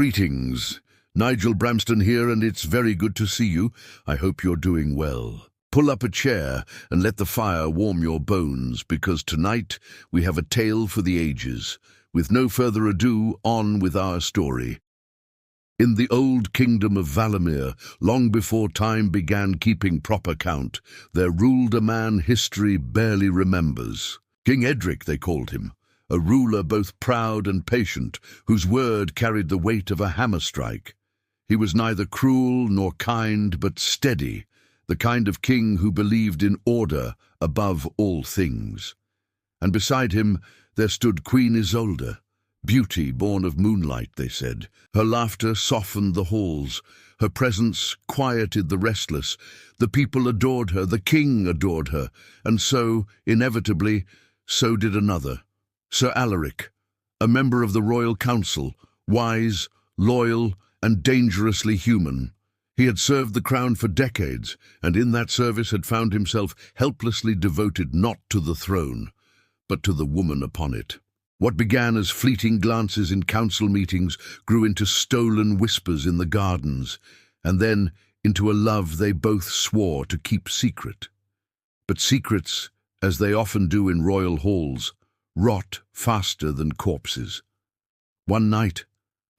Greetings. Nigel Bramston here, and it's very good to see you. I hope you're doing well. Pull up a chair and let the fire warm your bones, because tonight we have a tale for the ages. With no further ado, on with our story. In the old kingdom of Valemere, long before time began keeping proper count, there ruled a man history barely remembers. King Edric, they called him, a ruler both proud and patient, whose word carried the weight of a hammer strike. He was neither cruel nor kind, but steady, the kind of king who believed in order above all things. And beside him there stood Queen Isolde, beauty born of moonlight, they said. Her laughter softened the halls, her presence quieted the restless. The people adored her, the king adored her, and so, inevitably, so did another. Sir Alaric, a member of the royal council, wise, loyal, and dangerously human. He had served the crown for decades, and in that service had found himself helplessly devoted not to the throne, but to the woman upon it. What began as fleeting glances in council meetings grew into stolen whispers in the gardens, and then into a love they both swore to keep secret. But secrets, as they often do in royal halls, rot faster than corpses. One night,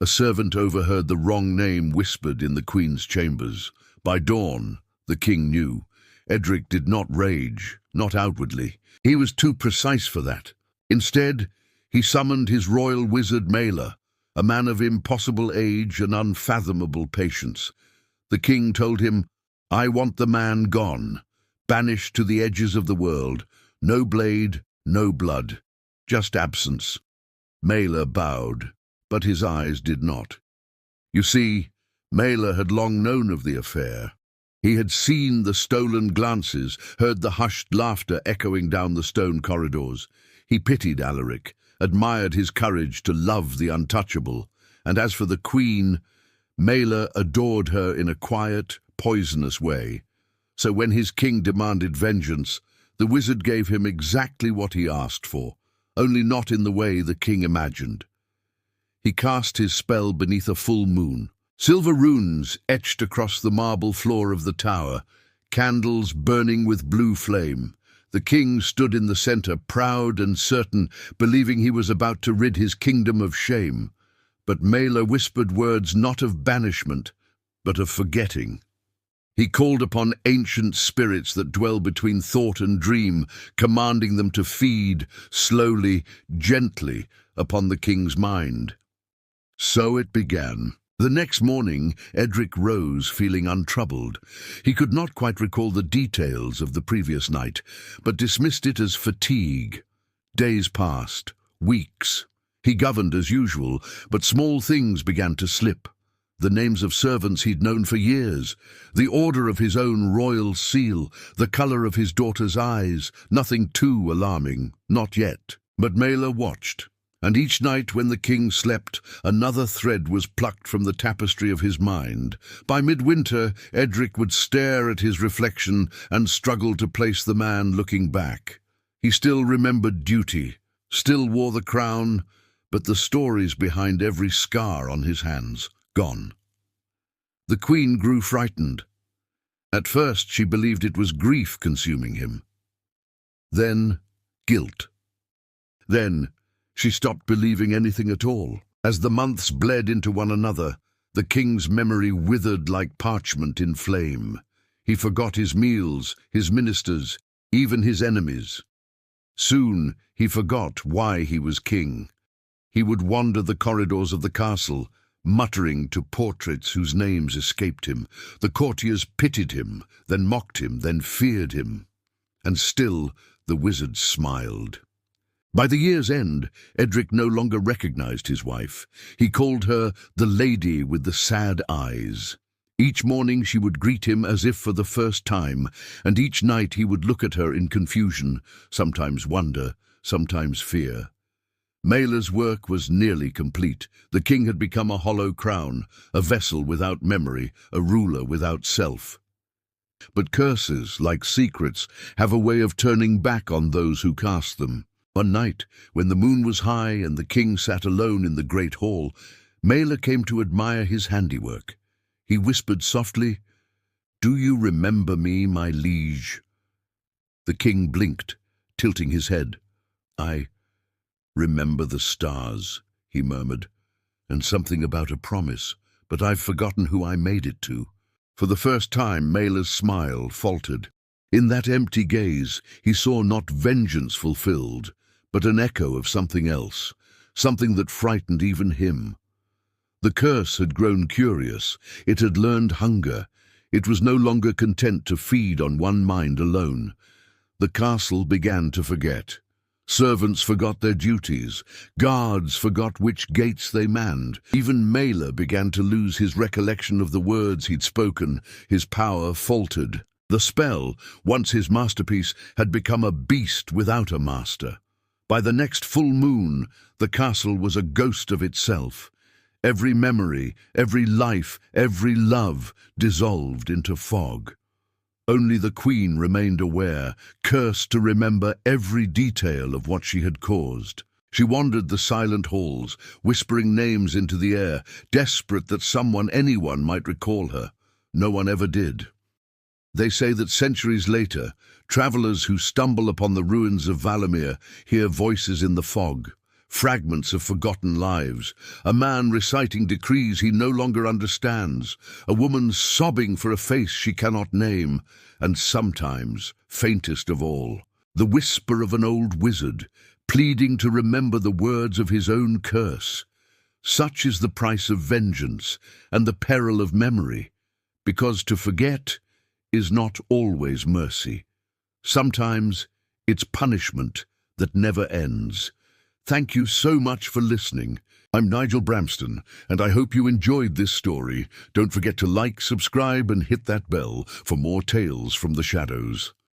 a servant overheard the wrong name whispered in the Queen's chambers. By dawn, the king knew. Edric did not rage, not outwardly. He was too precise for that. Instead, he summoned his royal wizard Maela, a man of impossible age and unfathomable patience. The king told him, "I want the man gone, banished to the edges of the world. No blade, no blood, just absence." Maela bowed, but his eyes did not. You see, Maela had long known of the affair. He had seen the stolen glances, heard the hushed laughter echoing down the stone corridors. He pitied Alaric, admired his courage to love the untouchable, and as for the Queen, Maela adored her in a quiet, poisonous way. So when his king demanded vengeance, the wizard gave him exactly what he asked for, only not in the way the king imagined. He cast his spell beneath a full moon. Silver runes etched across the marble floor of the tower, candles burning with blue flame. The king stood in the center, proud and certain, believing he was about to rid his kingdom of shame. But Maela whispered words not of banishment, but of forgetting. He called upon ancient spirits that dwell between thought and dream, commanding them to feed, slowly, gently, upon the king's mind. So it began. The next morning, Edric rose feeling untroubled. He could not quite recall the details of the previous night, but dismissed it as fatigue. Days passed, weeks. He governed as usual, but small things began to slip. The names of servants he'd known for years, the order of his own royal seal, the colour of his daughter's eyes, nothing too alarming, not yet. But Maela watched, and each night when the king slept, another thread was plucked from the tapestry of his mind. By midwinter, Edric would stare at his reflection and struggle to place the man looking back. He still remembered duty, still wore the crown, but the stories behind every scar on his hands, gone. The Queen grew frightened. At first she believed it was grief consuming him. Then guilt. Then she stopped believing anything at all. As the months bled into one another, the king's memory withered like parchment in flame. He forgot his meals, his ministers, even his enemies. Soon he forgot why he was king. He would wander the corridors of the castle, muttering to portraits whose names escaped him. The courtiers pitied him, then mocked him, then feared him. And still the wizard smiled. By the year's end, Edric no longer recognized his wife. He called her the lady with the sad eyes. Each morning she would greet him as if for the first time, and each night he would look at her in confusion, sometimes wonder, sometimes fear. Maela's work was nearly complete. The king had become a hollow crown, a vessel without memory, a ruler without self. But curses, like secrets, have a way of turning back on those who cast them. One night, when the moon was high and the king sat alone in the great hall, Mela came to admire his handiwork. He whispered softly, "Do you remember me, my liege?" The king blinked, tilting his head. "I remember the stars," he murmured, "and something about a promise, but I've forgotten who I made it to." For the first time, Mela's smile faltered. In that empty gaze, he saw not vengeance fulfilled, but an echo of something else, something that frightened even him. The curse had grown curious. It had learned hunger. It was no longer content to feed on one mind alone. The castle began to forget. Servants forgot their duties. Guards forgot which gates they manned. Even Mela began to lose his recollection of the words he'd spoken. His power faltered. The spell, once his masterpiece, had become a beast without a master. By the next full moon, the castle was a ghost of itself. Every memory, every life, every love dissolved into fog. Only the queen remained aware, cursed to remember every detail of what she had caused. She wandered the silent halls, whispering names into the air, desperate that someone, anyone, might recall her. No one ever did. They say that centuries later, travelers who stumble upon the ruins of Valemere hear voices in the fog, fragments of forgotten lives, a man reciting decrees he no longer understands, a woman sobbing for a face she cannot name, and sometimes, faintest of all, the whisper of an old wizard, pleading to remember the words of his own curse. Such is the price of vengeance and the peril of memory, because to forget is not always mercy. Sometimes it's punishment that never ends. Thank you so much for listening. I'm Nigel Bramston, and I hope you enjoyed this story. Don't forget to like, subscribe, and hit that bell for more tales from the shadows.